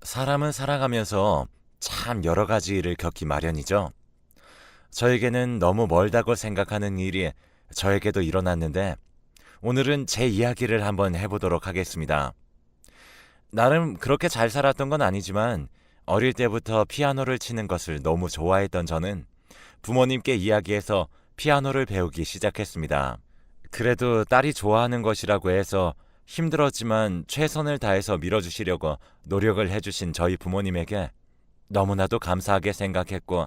사람은 살아가면서 참 여러 가지 일을 겪기 마련이죠. 저에게는 너무 멀다고 생각하는 일이 저에게도 일어났는데 오늘은 제 이야기를 한번 해보도록 하겠습니다. 나름 그렇게 잘 살았던 건 아니지만 어릴 때부터 피아노를 치는 것을 너무 좋아했던 저는 부모님께 이야기해서 피아노를 배우기 시작했습니다. 그래도 딸이 좋아하는 것이라고 해서 힘들었지만 최선을 다해서 밀어주시려고 노력을 해주신 저희 부모님에게 너무나도 감사하게 생각했고,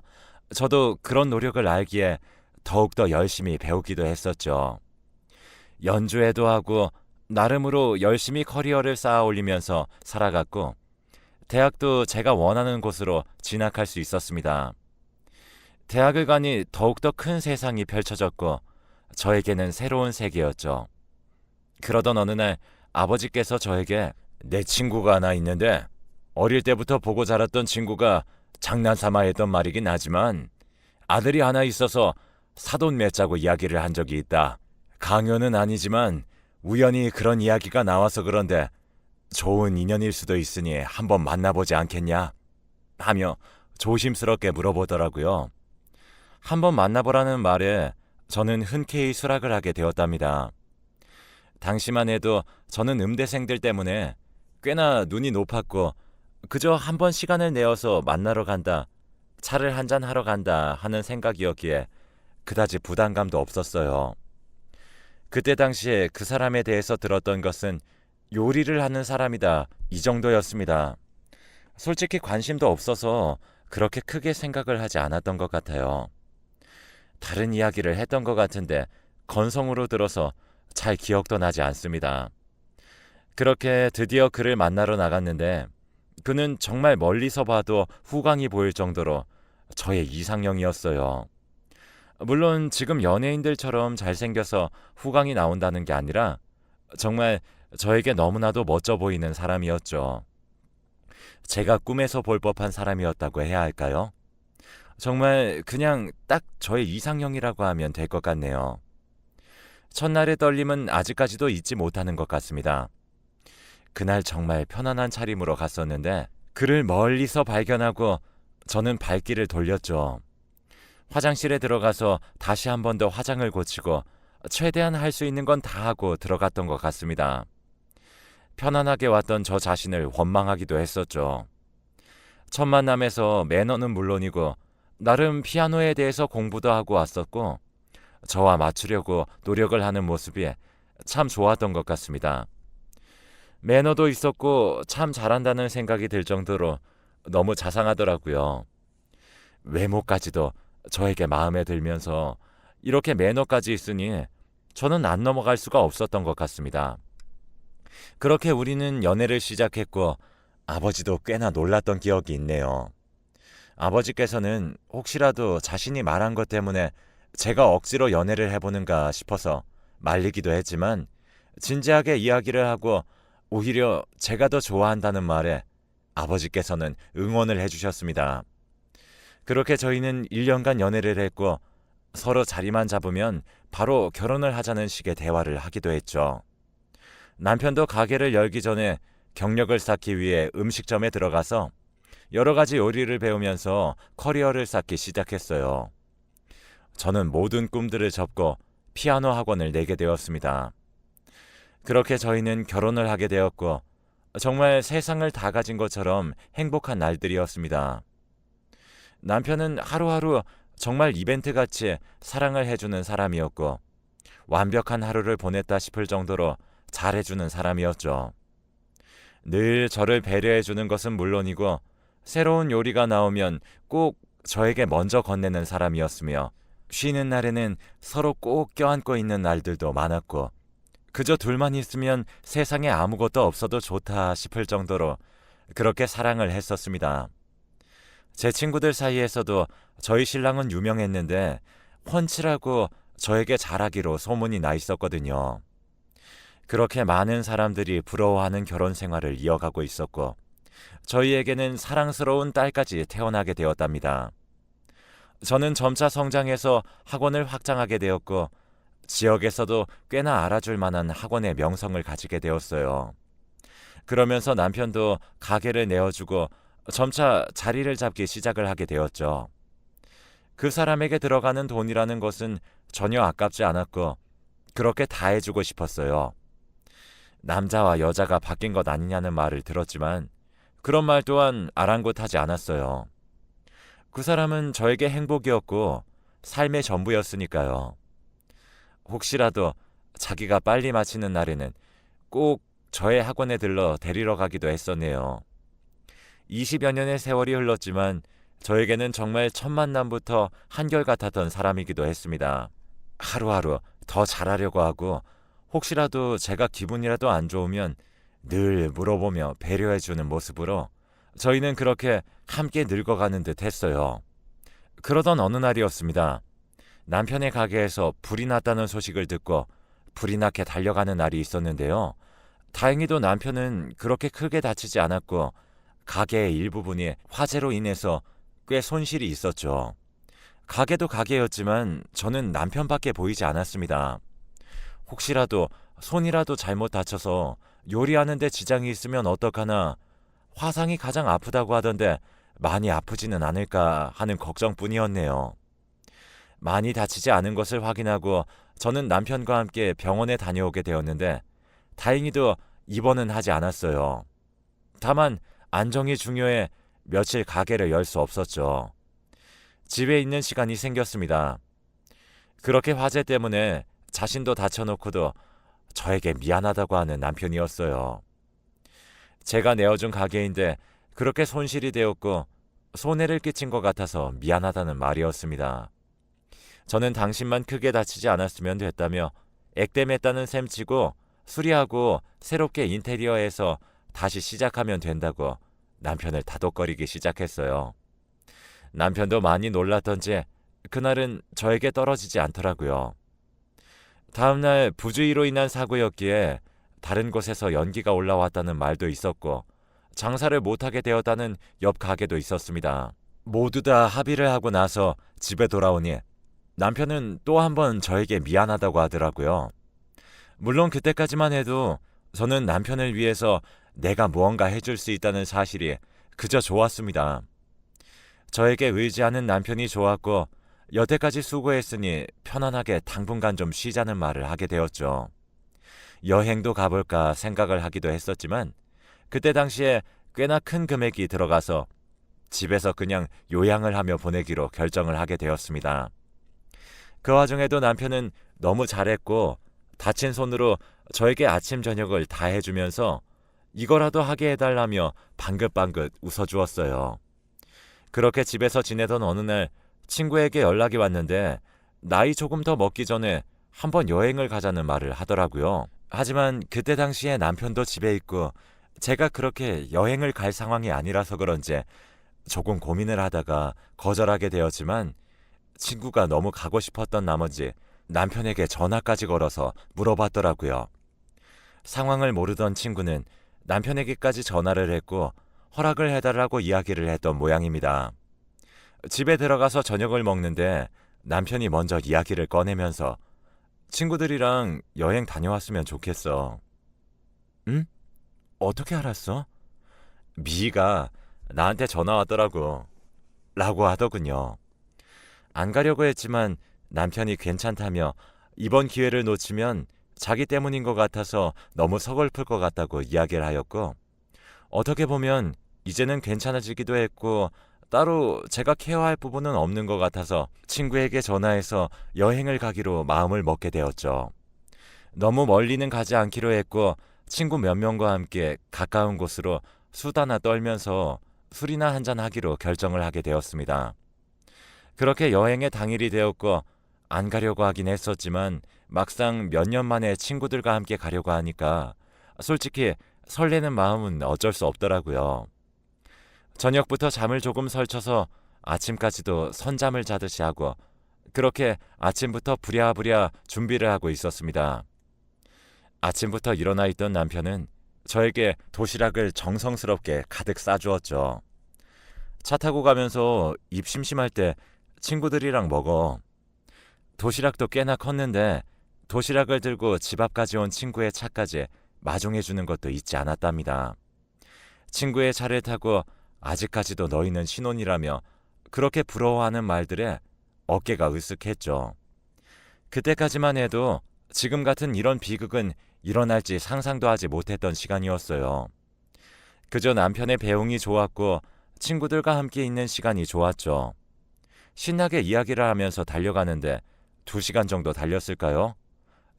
저도 그런 노력을 알기에 더욱더 열심히 배우기도 했었죠. 연주회도 하고 나름으로 열심히 커리어를 쌓아 올리면서 살아갔고, 대학도 제가 원하는 곳으로 진학할 수 있었습니다. 대학을 가니 더욱더 큰 세상이 펼쳐졌고 저에게는 새로운 세계였죠. 그러던 어느 날 아버지께서 저에게 내 친구가 하나 있는데 어릴 때부터 보고 자랐던 친구가 장난삼아 했던 말이긴 하지만 아들이 하나 있어서 사돈 맺자고 이야기를 한 적이 있다. 강요는 아니지만 우연히 그런 이야기가 나와서 그런데 좋은 인연일 수도 있으니 한번 만나보지 않겠냐? 하며 조심스럽게 물어보더라고요. 한번 만나보라는 말에 저는 흔쾌히 수락을 하게 되었답니다. 당시만 해도 저는 음대생들 때문에 꽤나 눈이 높았고 그저 한번 시간을 내어서 만나러 간다, 차를 한잔 하러 간다 하는 생각이었기에 그다지 부담감도 없었어요. 그때 당시에 그 사람에 대해서 들었던 것은 요리를 하는 사람이다, 이 정도였습니다. 솔직히 관심도 없어서 그렇게 크게 생각을 하지 않았던 것 같아요. 다른 이야기를 했던 것 같은데 건성으로 들어서 잘 기억도 나지 않습니다. 그렇게 드디어 그를 만나러 나갔는데 그는 정말 멀리서 봐도 후광이 보일 정도로 저의 이상형이었어요. 물론 지금 연예인들처럼 잘생겨서 후광이 나온다는 게 아니라 정말 저에게 너무나도 멋져 보이는 사람이었죠. 제가 꿈에서 볼 법한 사람이었다고 해야 할까요? 정말 그냥 딱 저의 이상형이라고 하면 될 것 같네요. 첫날의 떨림은 아직까지도 잊지 못하는 것 같습니다. 그날 정말 편안한 차림으로 갔었는데 그를 멀리서 발견하고 저는 발길을 돌렸죠. 화장실에 들어가서 다시 한 번 더 화장을 고치고 최대한 할 수 있는 건 다 하고 들어갔던 것 같습니다. 편안하게 왔던 저 자신을 원망하기도 했었죠. 첫 만남에서 매너는 물론이고 나름 피아노에 대해서 공부도 하고 왔었고 저와 맞추려고 노력을 하는 모습이 참 좋았던 것 같습니다. 매너도 있었고 참 잘한다는 생각이 들 정도로 너무 자상하더라고요. 외모까지도 저에게 마음에 들면서 이렇게 매너까지 있으니 저는 안 넘어갈 수가 없었던 것 같습니다. 그렇게 우리는 연애를 시작했고 아버지도 꽤나 놀랐던 기억이 있네요. 아버지께서는 혹시라도 자신이 말한 것 때문에 제가 억지로 연애를 해보는가 싶어서 말리기도 했지만 진지하게 이야기를 하고 오히려 제가 더 좋아한다는 말에 아버지께서는 응원을 해주셨습니다. 그렇게 저희는 1년간 연애를 했고 서로 자리만 잡으면 바로 결혼을 하자는 식의 대화를 하기도 했죠. 남편도 가게를 열기 전에 경력을 쌓기 위해 음식점에 들어가서 여러 가지 요리를 배우면서 커리어를 쌓기 시작했어요. 저는 모든 꿈들을 접고 피아노 학원을 내게 되었습니다. 그렇게 저희는 결혼을 하게 되었고 정말 세상을 다 가진 것처럼 행복한 날들이었습니다. 남편은 하루하루 정말 이벤트같이 사랑을 해주는 사람이었고 완벽한 하루를 보냈다 싶을 정도로 잘해주는 사람이었죠. 늘 저를 배려해주는 것은 물론이고 새로운 요리가 나오면 꼭 저에게 먼저 건네는 사람이었으며 쉬는 날에는 서로 꼭 껴안고 있는 날들도 많았고 그저 둘만 있으면 세상에 아무것도 없어도 좋다 싶을 정도로 그렇게 사랑을 했었습니다. 제 친구들 사이에서도 저희 신랑은 유명했는데 훤칠하고 저에게 잘하기로 소문이 나 있었거든요. 그렇게 많은 사람들이 부러워하는 결혼 생활을 이어가고 있었고 저희에게는 사랑스러운 딸까지 태어나게 되었답니다. 저는 점차 성장해서 학원을 확장하게 되었고 지역에서도 꽤나 알아줄 만한 학원의 명성을 가지게 되었어요. 그러면서 남편도 가게를 내어주고 점차 자리를 잡기 시작을 하게 되었죠. 그 사람에게 들어가는 돈이라는 것은 전혀 아깝지 않았고 그렇게 다 해주고 싶었어요. 남자와 여자가 바뀐 것 아니냐는 말을 들었지만 그런 말 또한 아랑곳하지 않았어요. 그 사람은 저에게 행복이었고 삶의 전부였으니까요. 혹시라도 자기가 빨리 마치는 날에는 꼭 저의 학원에 들러 데리러 가기도 했었네요. 20여 년의 세월이 흘렀지만 저에게는 정말 첫 만남부터 한결같았던 사람이기도 했습니다. 하루하루 더 잘하려고 하고 혹시라도 제가 기분이라도 안 좋으면 늘 물어보며 배려해주는 모습으로 저희는 그렇게 함께 늙어가는 듯 했어요. 그러던 어느 날이었습니다. 남편의 가게에서 불이 났다는 소식을 듣고 불이 나게 달려가는 날이 있었는데요. 다행히도 남편은 그렇게 크게 다치지 않았고 가게의 일부분이 화재로 인해서 꽤 손실이 있었죠. 가게도 가게였지만 저는 남편밖에 보이지 않았습니다. 혹시라도 손이라도 잘못 다쳐서 요리하는데 지장이 있으면 어떡하나, 화상이 가장 아프다고 하던데 많이 아프지는 않을까 하는 걱정뿐이었네요. 많이 다치지 않은 것을 확인하고 저는 남편과 함께 병원에 다녀오게 되었는데 다행히도 입원은 하지 않았어요. 다만 안정이 중요해 며칠 가게를 열 수 없었죠. 집에 있는 시간이 생겼습니다. 그렇게 화재 때문에 자신도 다쳐놓고도 저에게 미안하다고 하는 남편이었어요. 제가 내어준 가게인데 그렇게 손실이 되었고 손해를 끼친 것 같아서 미안하다는 말이었습니다. 저는 당신만 크게 다치지 않았으면 됐다며 액땜했다는 셈치고 수리하고 새롭게 인테리어해서 다시 시작하면 된다고 남편을 다독거리기 시작했어요. 남편도 많이 놀랐던지 그날은 저에게 떨어지지 않더라고요. 다음날 부주의로 인한 사고였기에 다른 곳에서 연기가 올라왔다는 말도 있었고 장사를 못하게 되었다는 옆 가게도 있었습니다. 모두 다 합의를 하고 나서 집에 돌아오니 남편은 또 한 번 저에게 미안하다고 하더라고요. 물론 그때까지만 해도 저는 남편을 위해서 내가 무언가 해줄 수 있다는 사실이 그저 좋았습니다. 저에게 의지하는 남편이 좋았고 여태까지 수고했으니 편안하게 당분간 좀 쉬자는 말을 하게 되었죠. 여행도 가볼까 생각을 하기도 했었지만 그때 당시에 꽤나 큰 금액이 들어가서 집에서 그냥 요양을 하며 보내기로 결정을 하게 되었습니다. 그 와중에도 남편은 너무 잘했고 다친 손으로 저에게 아침 저녁을 다 해주면서 이거라도 하게 해달라며 방긋방긋 웃어주었어요. 그렇게 집에서 지내던 어느 날 친구에게 연락이 왔는데 나이 조금 더 먹기 전에 한번 여행을 가자는 말을 하더라고요. 하지만 그때 당시에 남편도 집에 있고 제가 그렇게 여행을 갈 상황이 아니라서 그런지 조금 고민을 하다가 거절하게 되었지만 친구가 너무 가고 싶었던 나머지 남편에게 전화까지 걸어서 물어봤더라고요. 상황을 모르던 친구는 남편에게까지 전화를 했고 허락을 해달라고 이야기를 했던 모양입니다. 집에 들어가서 저녁을 먹는데 남편이 먼저 이야기를 꺼내면서 친구들이랑 여행 다녀왔으면 좋겠어. 응? 어떻게 알았어? 미희가 나한테 전화 왔더라고. 라고 하더군요. 안 가려고 했지만 남편이 괜찮다며 이번 기회를 놓치면 자기 때문인 것 같아서 너무 서글플 것 같다고 이야기를 하였고 어떻게 보면 이제는 괜찮아지기도 했고 따로 제가 케어할 부분은 없는 것 같아서 친구에게 전화해서 여행을 가기로 마음을 먹게 되었죠. 너무 멀리는 가지 않기로 했고 친구 몇 명과 함께 가까운 곳으로 수다나 떨면서 술이나 한잔 하기로 결정을 하게 되었습니다. 그렇게 여행의 당일이 되었고 안 가려고 하긴 했었지만 막상 몇 년 만에 친구들과 함께 가려고 하니까 솔직히 설레는 마음은 어쩔 수 없더라고요. 저녁부터 잠을 조금 설쳐서 아침까지도 선잠을 자듯이 하고 그렇게 아침부터 부랴부랴 준비를 하고 있었습니다. 아침부터 일어나 있던 남편은 저에게 도시락을 정성스럽게 가득 싸주었죠. 차 타고 가면서 입 심심할 때 친구들이랑 먹어. 도시락도 꽤나 컸는데 도시락을 들고 집 앞까지 온 친구의 차까지 마중해주는 것도 잊지 않았답니다. 친구의 차를 타고 아직까지도 너희는 신혼이라며 그렇게 부러워하는 말들에 어깨가 으쓱했죠. 그때까지만 해도 지금 같은 이런 비극은 일어날지 상상도 하지 못했던 시간이었어요. 그저 남편의 배웅이 좋았고 친구들과 함께 있는 시간이 좋았죠. 신나게 이야기를 하면서 달려가는데 2시간 정도 달렸을까요?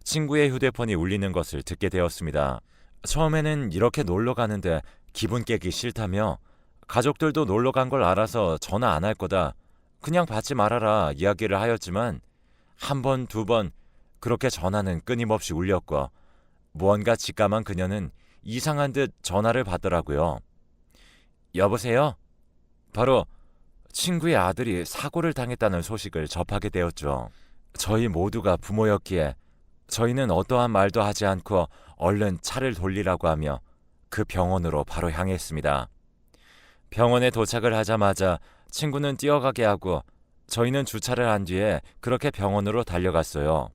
친구의 휴대폰이 울리는 것을 듣게 되었습니다. 처음에는 이렇게 놀러 가는데 기분 깨기 싫다며 가족들도 놀러 간 걸 알아서 전화 안 할 거다. 그냥 받지 말아라 이야기를 하였지만 한 번, 2번 그렇게 전화는 끊임없이 울렸고 무언가 직감한 그녀는 이상한 듯 전화를 받더라고요. 여보세요? 바로 친구의 아들이 사고를 당했다는 소식을 접하게 되었죠. 저희 모두가 부모였기에 저희는 어떠한 말도 하지 않고 얼른 차를 돌리라고 하며 그 병원으로 바로 향했습니다. 병원에 도착을 하자마자 친구는 뛰어가게 하고 저희는 주차를 한 뒤에 그렇게 병원으로 달려갔어요.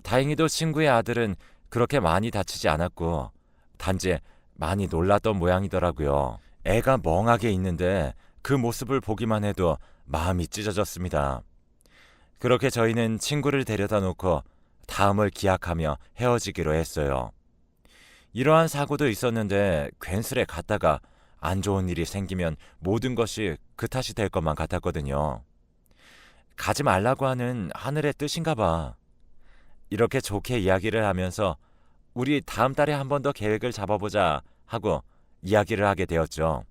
다행히도 친구의 아들은 그렇게 많이 다치지 않았고 단지 많이 놀랐던 모양이더라고요. 애가 멍하게 있는데 그 모습을 보기만 해도 마음이 찢어졌습니다. 그렇게 저희는 친구를 데려다 놓고 다음을 기약하며 헤어지기로 했어요. 이러한 사고도 있었는데 괜스레 갔다가 안 좋은 일이 생기면 모든 것이 그 탓이 될 것만 같았거든요. 가지 말라고 하는 하늘의 뜻인가 봐. 이렇게 좋게 이야기를 하면서 우리 다음 달에 한 번 더 계획을 잡아보자 하고 이야기를 하게 되었죠.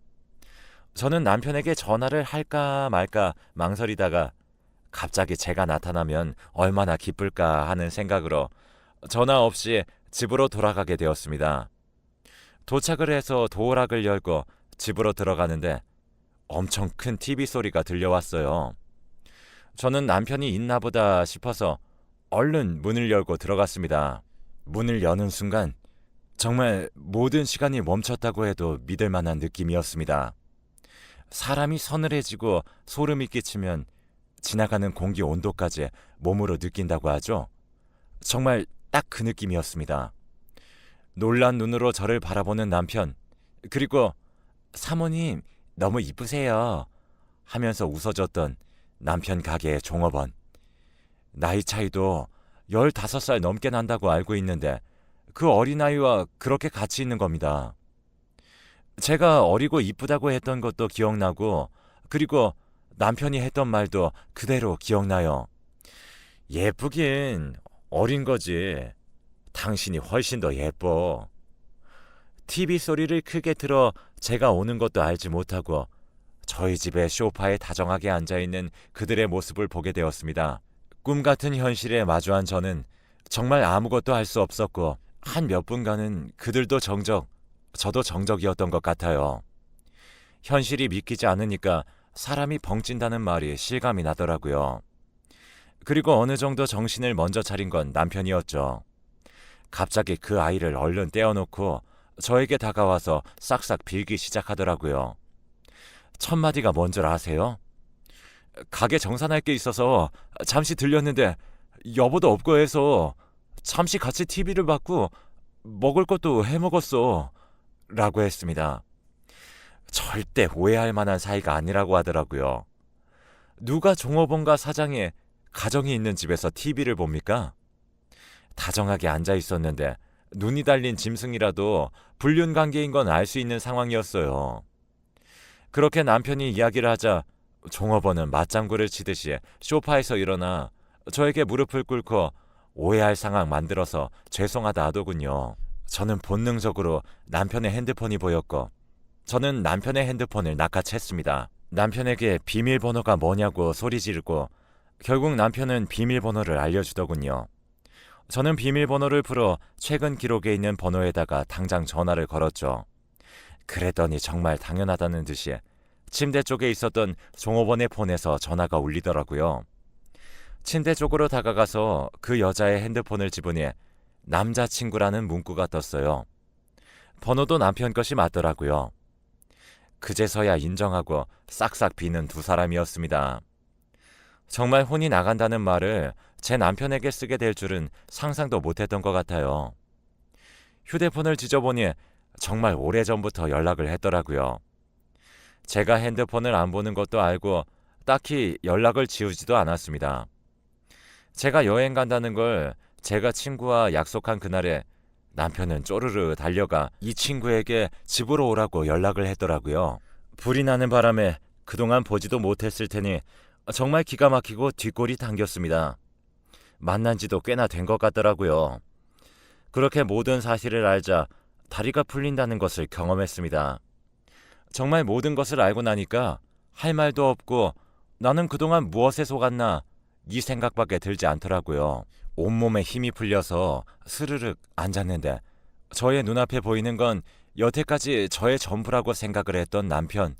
저는 남편에게 전화를 할까 말까 망설이다가 갑자기 제가 나타나면 얼마나 기쁠까 하는 생각으로 전화 없이 집으로 돌아가게 되었습니다. 도착을 해서 도어락을 열고 집으로 들어가는데 엄청 큰 TV 소리가 들려왔어요. 저는 남편이 있나 보다 싶어서 얼른 문을 열고 들어갔습니다. 문을 여는 순간 정말 모든 시간이 멈췄다고 해도 믿을 만한 느낌이었습니다. 사람이 서늘해지고 소름이 끼치면 지나가는 공기 온도까지 몸으로 느낀다고 하죠. 정말 딱 그 느낌이었습니다. 놀란 눈으로 저를 바라보는 남편, 그리고 사모님 너무 이쁘세요 하면서 웃어줬던 남편 가게의 종업원. 나이 차이도 15살 넘게 난다고 알고 있는데 그 어린아이와 그렇게 같이 있는 겁니다. 제가 어리고 이쁘다고 했던 것도 기억나고 그리고 남편이 했던 말도 그대로 기억나요. 예쁘긴 어린 거지. 당신이 훨씬 더 예뻐. TV 소리를 크게 틀어 제가 오는 것도 알지 못하고 저희 집의 소파에 다정하게 앉아있는 그들의 모습을 보게 되었습니다. 꿈 같은 현실에 마주한 저는 정말 아무것도 할 수 없었고 한 몇 분간은 그들도 정적, 저도 정적이었던 것 같아요. 현실이 믿기지 않으니까 사람이 벙찐다는 말이 실감이 나더라고요. 그리고 어느 정도 정신을 먼저 차린 건 남편이었죠. 갑자기 그 아이를 얼른 떼어놓고 저에게 다가와서 싹싹 빌기 시작하더라고요. 첫 마디가 뭔 줄 아세요? 가게 정산할 게 있어서 잠시 들렸는데 여보도 없고 해서 잠시 같이 TV를 봤고 먹을 것도 해먹었어 라고 했습니다. 절대 오해할 만한 사이가 아니라고 하더라고요. 누가 종업원과 사장이 가정이 있는 집에서 TV를 봅니까? 다정하게 앉아 있었는데 눈이 달린 짐승이라도 불륜 관계인 건 알 수 있는 상황이었어요. 그렇게 남편이 이야기를 하자 종업원은 맞장구를 치듯이 소파에서 일어나 저에게 무릎을 꿇고 오해할 상황 만들어서 죄송하다 하더군요. 저는 본능적으로 남편의 핸드폰이 보였고 저는 남편의 핸드폰을 낚아챘습니다. 남편에게 비밀번호가 뭐냐고 소리 지르고 결국 남편은 비밀번호를 알려주더군요. 저는 비밀번호를 풀어 최근 기록에 있는 번호에다가 당장 전화를 걸었죠. 그랬더니 정말 당연하다는 듯이 침대 쪽에 있었던 종업원의 폰에서 전화가 울리더라고요. 침대 쪽으로 다가가서 그 여자의 핸드폰을 집으니 남자친구라는 문구가 떴어요. 번호도 남편 것이 맞더라고요. 그제서야 인정하고 싹싹 비는 두 사람이었습니다. 정말 혼이 나간다는 말을 제 남편에게 쓰게 될 줄은 상상도 못했던 것 같아요. 휴대폰을 뒤져보니 정말 오래전부터 연락을 했더라고요. 제가 핸드폰을 안 보는 것도 알고 딱히 연락을 지우지도 않았습니다. 제가 여행 간다는 걸 제가 친구와 약속한 그날에 남편은 쪼르르 달려가 이 친구에게 집으로 오라고 연락을 했더라고요. 불이 나는 바람에 그동안 보지도 못했을 테니 정말 기가 막히고 뒷골이 당겼습니다. 만난 지도 꽤나 된 것 같더라고요. 그렇게 모든 사실을 알자 다리가 풀린다는 것을 경험했습니다. 정말 모든 것을 알고 나니까 할 말도 없고 나는 그동안 무엇에 속았나 이 생각밖에 들지 않더라고요. 온몸에 힘이 풀려서 스르륵 앉았는데 저의 눈앞에 보이는 건 여태까지 저의 전부라고 생각을 했던 남편,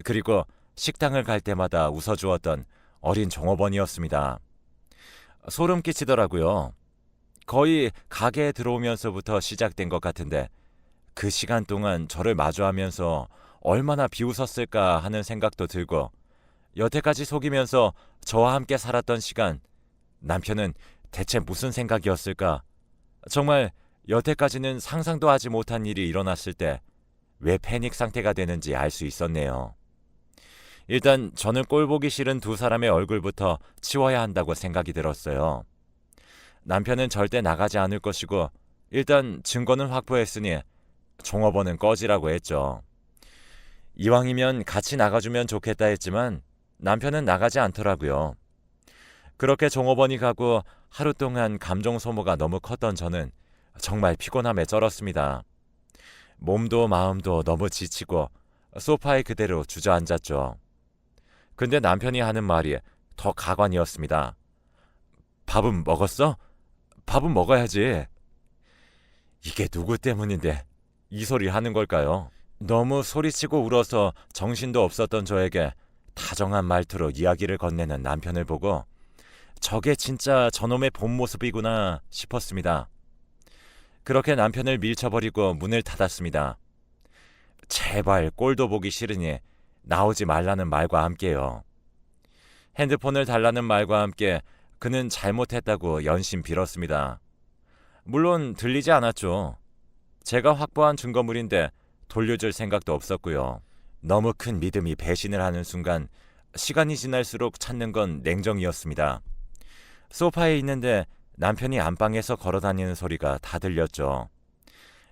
그리고 식당을 갈 때마다 웃어주었던 어린 종업원이었습니다. 소름 끼치더라고요. 거의 가게에 들어오면서부터 시작된 것 같은데 그 시간 동안 저를 마주하면서 얼마나 비웃었을까 하는 생각도 들고, 여태까지 속이면서 저와 함께 살았던 시간, 남편은 대체 무슨 생각이었을까? 정말 여태까지는 상상도 하지 못한 일이 일어났을 때 왜 패닉 상태가 되는지 알 수 있었네요. 일단 저는 꼴보기 싫은 두 사람의 얼굴부터 치워야 한다고 생각이 들었어요. 남편은 절대 나가지 않을 것이고 일단 증거는 확보했으니 종업원은 꺼지라고 했죠. 이왕이면 같이 나가주면 좋겠다 했지만 남편은 나가지 않더라고요. 그렇게 종업원이 가고 하루 동안 감정 소모가 너무 컸던 저는 정말 피곤함에 쩔었습니다. 몸도 마음도 너무 지치고 소파에 그대로 주저앉았죠. 근데 남편이 하는 말이 더 가관이었습니다. 밥은 먹었어? 밥은 먹어야지. 이게 누구 때문인데 이 소리 하는 걸까요? 너무 소리치고 울어서 정신도 없었던 저에게 다정한 말투로 이야기를 건네는 남편을 보고 저게 진짜 저놈의 본 모습이구나 싶었습니다. 그렇게 남편을 밀쳐버리고 문을 닫았습니다. 제발 꼴도 보기 싫으니 나오지 말라는 말과 함께요. 핸드폰을 달라는 말과 함께 그는 잘못했다고 연신 빌었습니다. 물론 들리지 않았죠. 제가 확보한 증거물인데 돌려줄 생각도 없었고요. 너무 큰 믿음이 배신을 하는 순간 시간이 지날수록 찾는 건 냉정이었습니다. 소파에 있는데 남편이 안방에서 걸어다니는 소리가 다 들렸죠.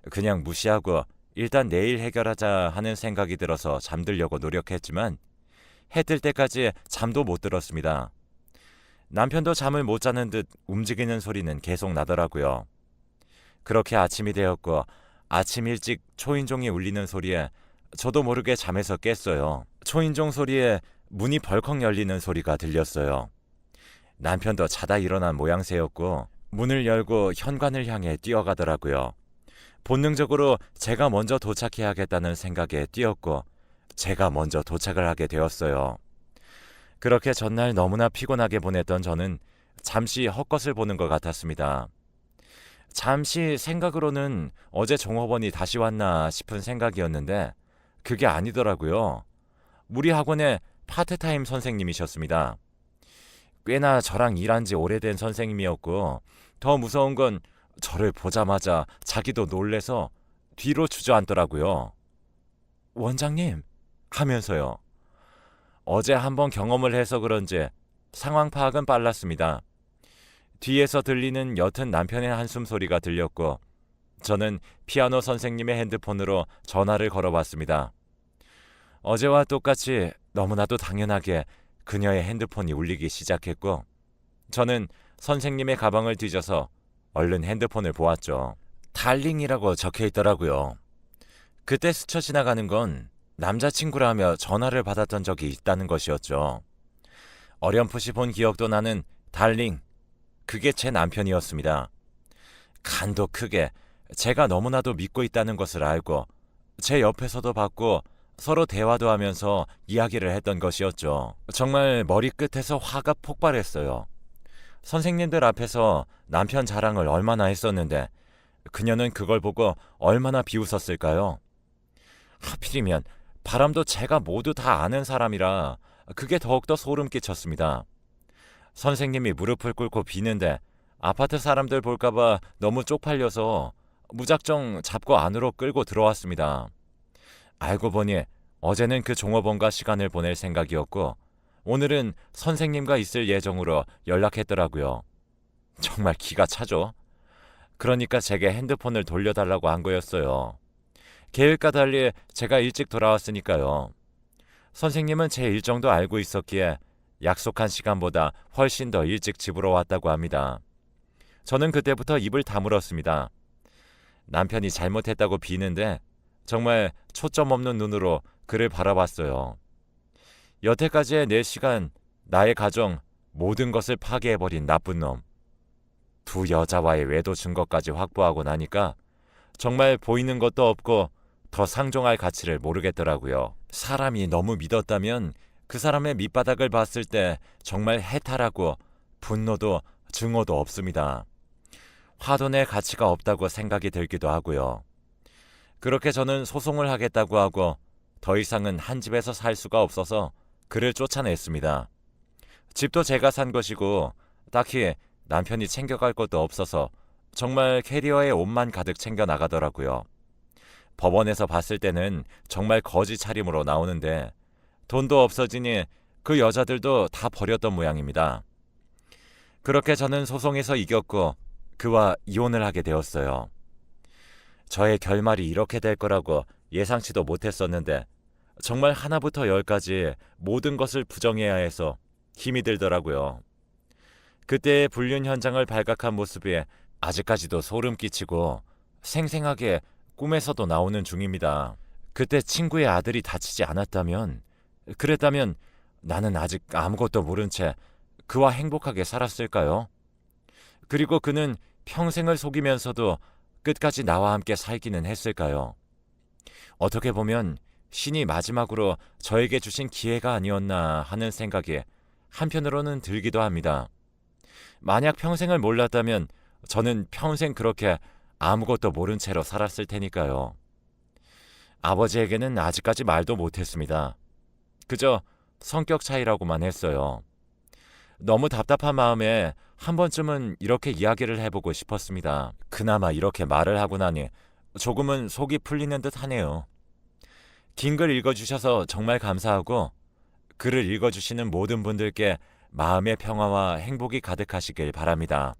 그냥 무시하고 일단 내일 해결하자 하는 생각이 들어서 잠들려고 노력했지만 해 뜰 때까지 잠도 못 들었습니다. 남편도 잠을 못 자는 듯 움직이는 소리는 계속 나더라고요. 그렇게 아침이 되었고 아침 일찍 초인종이 울리는 소리에 저도 모르게 잠에서 깼어요. 초인종 소리에 문이 벌컥 열리는 소리가 들렸어요. 남편도 자다 일어난 모양새였고 문을 열고 현관을 향해 뛰어가더라고요. 본능적으로 제가 먼저 도착해야겠다는 생각에 뛰었고 제가 먼저 도착을 하게 되었어요. 그렇게 전날 너무나 피곤하게 보냈던 저는 잠시 헛것을 보는 것 같았습니다. 잠시 생각으로는 어제 종업원이 다시 왔나 싶은 생각이었는데 그게 아니더라고요. 우리 학원의 파트타임 선생님이셨습니다. 꽤나 저랑 일한 지 오래된 선생님이었고 더 무서운 건 저를 보자마자 자기도 놀래서 뒤로 주저앉더라고요. 원장님 하면서요. 어제 한번 경험을 해서 그런지 상황 파악은 빨랐습니다. 뒤에서 들리는 옅은 남편의 한숨 소리가 들렸고 저는 피아노 선생님의 핸드폰으로 전화를 걸어봤습니다. 어제와 똑같이 너무나도 당연하게 그녀의 핸드폰이 울리기 시작했고 저는 선생님의 가방을 뒤져서 얼른 핸드폰을 보았죠. 달링이라고 적혀 있더라고요. 그때 스쳐 지나가는 건 남자친구라며 전화를 받았던 적이 있다는 것이었죠. 어렴풋이 본 기억도 나는 달링, 그게 제 남편이었습니다. 간도 크게 제가 너무나도 믿고 있다는 것을 알고 제 옆에서도 봤고 서로 대화도 하면서 이야기를 했던 것이었죠. 정말 머리끝에서 화가 폭발했어요. 선생님들 앞에서 남편 자랑을 얼마나 했었는데 그녀는 그걸 보고 얼마나 비웃었을까요? 하필이면 바람도 제가 모두 다 아는 사람이라 그게 더욱더 소름 끼쳤습니다. 선생님이 무릎을 꿇고 비는데 아파트 사람들 볼까봐 너무 쪽팔려서 무작정 잡고 안으로 끌고 들어왔습니다. 알고 보니 어제는 그 종업원과 시간을 보낼 생각이었고 오늘은 선생님과 있을 예정으로 연락했더라고요. 정말 기가 차죠. 그러니까 제게 핸드폰을 돌려달라고 한 거였어요. 계획과 달리 제가 일찍 돌아왔으니까요. 선생님은 제 일정도 알고 있었기에 약속한 시간보다 훨씬 더 일찍 집으로 왔다고 합니다. 저는 그때부터 입을 다물었습니다. 남편이 잘못했다고 비는데 정말 초점 없는 눈으로 그를 바라봤어요. 여태까지의 내 시간, 나의 가정, 모든 것을 파괴해버린 나쁜 놈. 두 여자와의 외도 증거까지 확보하고 나니까 정말 보이는 것도 없고 더 상종할 가치를 모르겠더라고요. 사람이 너무 믿었다면 그 사람의 밑바닥을 봤을 때 정말 해탈하고 분노도 증오도 없습니다. 화도 낼 가치가 없다고 생각이 들기도 하고요. 그렇게 저는 소송을 하겠다고 하고 더 이상은 한 집에서 살 수가 없어서 그를 쫓아냈습니다. 집도 제가 산 것이고 딱히 남편이 챙겨갈 것도 없어서 정말 캐리어에 옷만 가득 챙겨 나가더라고요. 법원에서 봤을 때는 정말 거지 차림으로 나오는데 돈도 없어지니 그 여자들도 다 버렸던 모양입니다. 그렇게 저는 소송에서 이겼고 그와 이혼을 하게 되었어요. 저의 결말이 이렇게 될 거라고 예상치도 못했었는데 정말 하나부터 열까지 모든 것을 부정해야 해서 힘이 들더라고요. 그때의 불륜 현장을 발각한 모습이 아직까지도 소름 끼치고 생생하게 꿈에서도 나오는 중입니다. 그때 친구의 아들이 다치지 그랬다면 나는 아직 아무것도 모른 채 그와 행복하게 살았을까요? 그리고 그는 평생을 속이면서도 끝까지 나와 함께 살기는 했을까요? 어떻게 보면 신이 마지막으로 저에게 주신 기회가 아니었나 하는 생각이 한편으로는 들기도 합니다. 만약 평생을 몰랐다면 저는 평생 그렇게 아무것도 모른 채로 살았을 테니까요. 아버지에게는 아직까지 말도 못했습니다. 그저 성격 차이라고만 했어요. 너무 답답한 마음에 한 번쯤은 이렇게 이야기를 해보고 싶었습니다. 그나마 이렇게 말을 하고 나니 조금은 속이 풀리는 듯 하네요. 긴 글 읽어주셔서 정말 감사하고 글을 읽어주시는 모든 분들께 마음의 평화와 행복이 가득하시길 바랍니다.